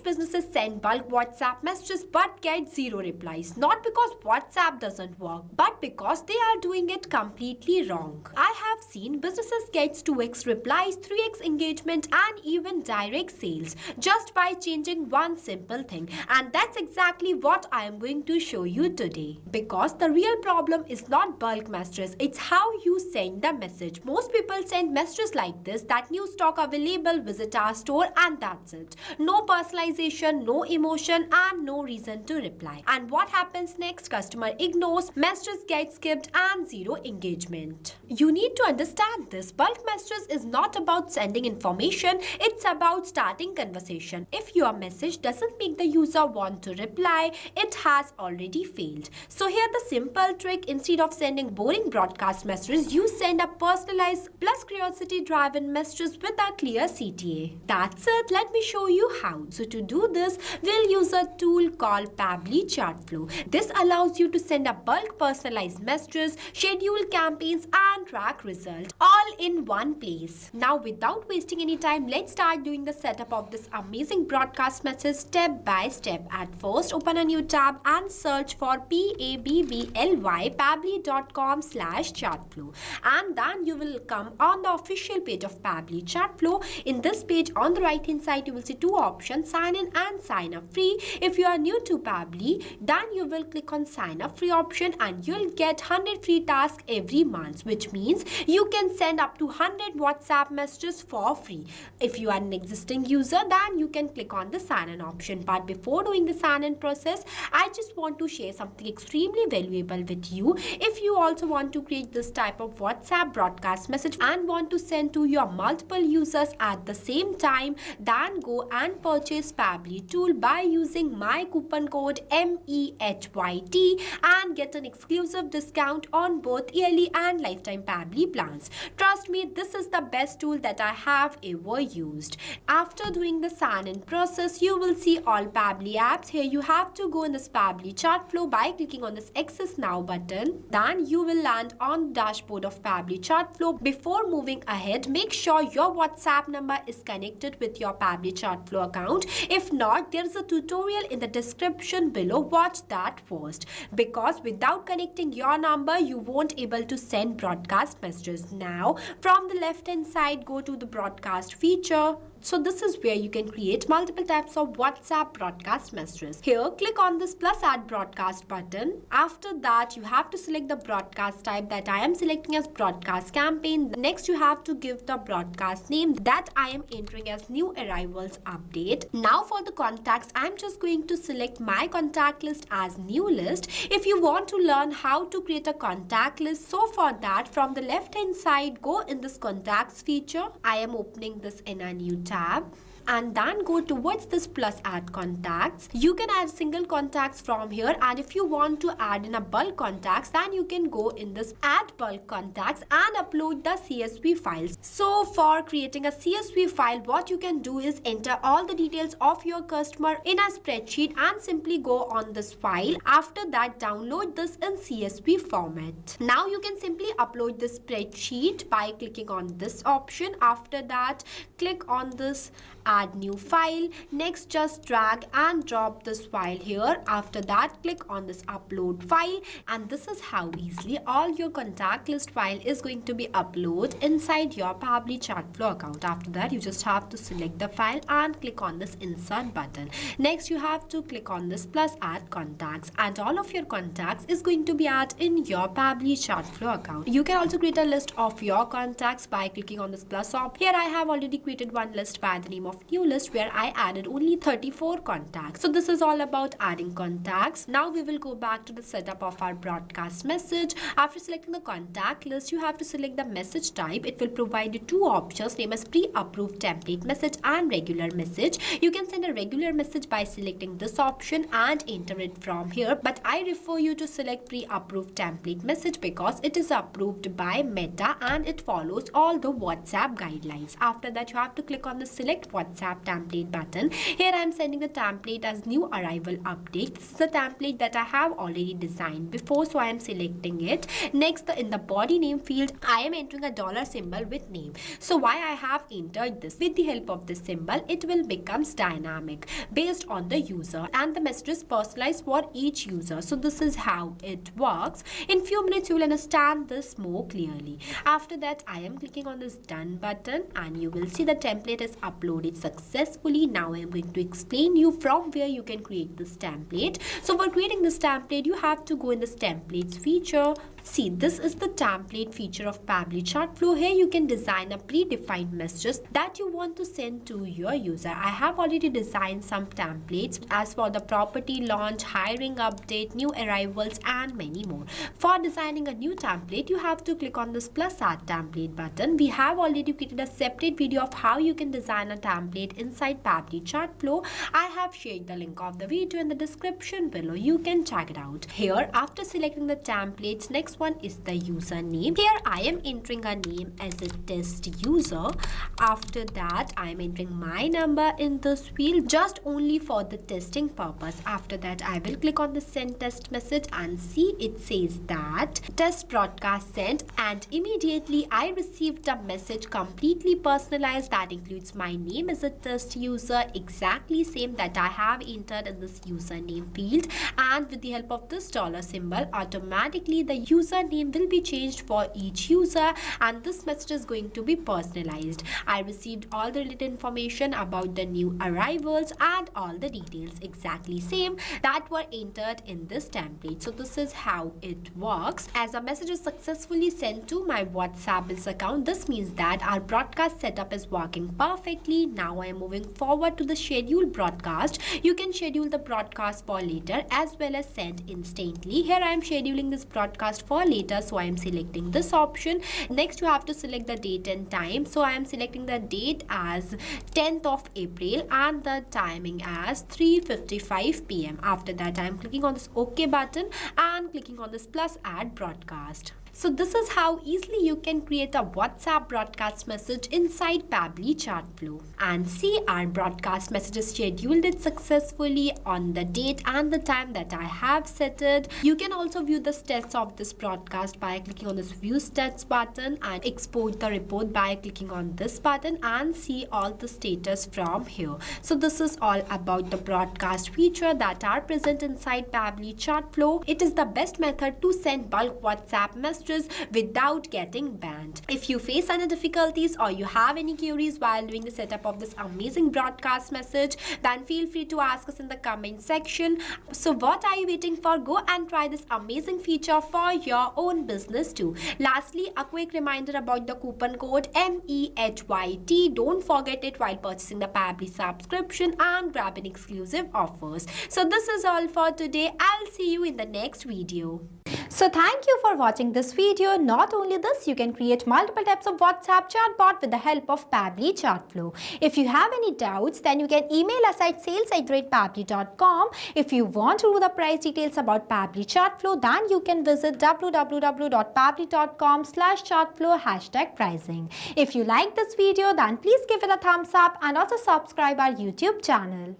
businesses send bulk WhatsApp messages but get zero replies. Not because WhatsApp doesn't work, but because they are doing it completely wrong. I have seen businesses get 2x replies, 3x engagement, and even direct sales just by changing one simple thing. And that's exactly what I am going to show you today. Because the real problem is not bulk messages, it's how you send the message. Most people send messages like this: that new stock available, visit our store, and that's it. No personalization, no emotion, and no reason to reply. And what happens next? Customer ignores, messages get skipped, and zero engagement. You need to understand this. Bulk messages is not about sending information, it's about starting conversation. If your message doesn't make the user want to reply, it has already failed. So here the simple trick: instead of sending boring broadcast messages, you send a personalized plus curiosity driven messages with a clear CTA. That's it. Let me show you how. So to do this, we'll use a tool called Pabbly Chatflow. This allows you to send a bulk personalized messages, schedule campaigns, and track results all in one place. Now without wasting any time, let's start doing the setup of this amazing broadcast message step by step. At first, open a new tab and search for pabbly.com/chatflow, and then you will come on the official page of Pabbly Chatflow. In this page, on the right hand side, you will see two options: sign in and sign up free. If you are new to Pabbly, then you will click on sign up free option and you'll get 100 free tasks every month, which means you can send up to 100 WhatsApp messages for free. If you are an existing user, then you can click on the sign in option. But before doing the sign in process, I just want to share something extremely valuable with you. If you also want to create this type of WhatsApp broadcast message and want to send to your multiple users at the same time, then go and purchase Pabbly tool by using my coupon code MEHYT and get an exclusive discount on both yearly and lifetime Pabbly plans. Trust me, this is the best tool that I have ever used. After doing the sign in process, you will see all Pabbly apps. Here you have to go in this Pabbly Chatflow by clicking on this Access Now button. Then you will land on the dashboard of Pabbly Chatflow. Before moving ahead, make sure your WhatsApp number is connected with your Pabbly Chatflow account. If not, there is a tutorial in the description below. Watch that first, because without connecting your number, you won't able to send broadcast messages. Now, from the left hand side, go to the broadcast feature. So this is where you can create multiple types of WhatsApp broadcast messages. Here, click on this plus add broadcast button. After that, you have to select the broadcast type that I am selecting as broadcast campaign. Next, you have to give the broadcast name that I am entering as new arrivals update. Now for the contacts, I'm just going to select my contact list as new list. If you want to learn how to create a contact list, so for that, from the left hand side, go in this contacts feature. I am opening this in a new tab. And then go towards this plus add contacts. You can add single contacts from here, and if you want to add in a bulk contacts, then you can go in this add bulk contacts and upload the CSV files. So for creating a CSV file, what you can do is enter all the details of your customer in a spreadsheet and simply go on this file. After that, download this in CSV format. Now you can simply upload the spreadsheet by clicking on this option. After that, click on this add new file. Next, just drag and drop this file here. After that, click on this upload file, and this is how easily all your contact list file is going to be uploaded inside your Pabbly Chatflow account. After that, you just have to select the file and click on this insert button. Next, you have to click on this plus add contacts, and all of your contacts is going to be added in your Pabbly Chatflow account. You can also create a list of your contacts by clicking on this plus op. Here I have already created one list by the name of new list, where I added only 34 contacts. So this is all about adding contacts. Now we will go back to the setup of our broadcast message. After selecting the contact list, you have to select the message type. It will provide you two options, name as pre-approved template message and regular message. You can send a regular message by selecting this option and enter it from here, but I refer you to select pre-approved template message because it is approved by Meta and it follows all the WhatsApp guidelines. After that, you have to click on the select WhatsApp WhatsApp template button. Here I am sending the template as new arrival update. This is the template that I have already designed before, so I am selecting it. Next, in the body name field, I am entering a dollar symbol with name. So why I have entered this? With the help of this symbol, it will become dynamic based on the user, and the message is personalized for each user. So this is how it works. In few minutes you will understand this more clearly. After that, I am clicking on this done button and you will see the template is uploaded successfully. Now I am going to explain you from where you can create this template. So for creating this template, you have to go in this templates feature. See, this is the template feature of Pabbly Chatflow. Here you can design a predefined messages that you want to send to your user. I have already designed some templates as for the property launch, hiring update, new arrivals, and many more. For designing a new template, you have to click on this plus add template button. We have already created a separate video of how you can design a template inside Pabbly Chatflow. I have shared the link of the video in the description below. You can check it out. Here, after selecting the templates, next one is the username. Here I am entering a name as a test user. After that, I am entering my number in this field just only for the testing purpose. After that, I will click on the send test message and see it says that test broadcast sent, and immediately I received a message completely personalized that includes my name as a test user, exactly same that I have entered in this username field, and with the help of this dollar symbol, automatically the username will be changed for each user and this message is going to be personalized. I received all the related information about the new arrivals and all the details exactly same that were entered in this template. So this is how it works. As a message is successfully sent to my WhatsApp business account, this means that our broadcast setup is working perfectly. Now I am moving forward to the schedule broadcast. You can schedule the broadcast for later as well as send instantly. Here I am scheduling this broadcast for later, so I am selecting this option. Next, you have to select the date and time. So I am selecting the date as 10th of April and the timing as 3:55 p.m. After that, I am clicking on this OK button and clicking on this plus add broadcast. So this is how easily you can create a WhatsApp broadcast message inside Pabbly Chatflow. And see, our broadcast message is scheduled it successfully on the date and the time that I have set it. You can also view the stats of this broadcast by clicking on this view stats button and export the report by clicking on this button and see all the status from here. So this is all about the broadcast feature that are present inside Pabbly Chatflow. It is the best method to send bulk WhatsApp messages without getting banned. If you face any difficulties or you have any queries while doing the setup of this amazing broadcast message, then feel free to ask us in the comment section. So what are you waiting for? Go and try this amazing feature for your own business too. Lastly, a quick reminder about the coupon code MEHYT. Don't forget it while purchasing the Pabbly subscription and grabbing exclusive offers. So this is all for today. I'll see you in the next video. So thank you for watching this video. Not only this, you can create multiple types of WhatsApp chatbot with the help of Pabbly Chatflow. If you have any doubts, then you can email us at sales@pabbly.com. If you want to know the price details about Pabbly Chatflow, then you can visit www.pabbly.com/chatflow #pricing. If you like this video, then please give it a thumbs up and also subscribe our YouTube channel.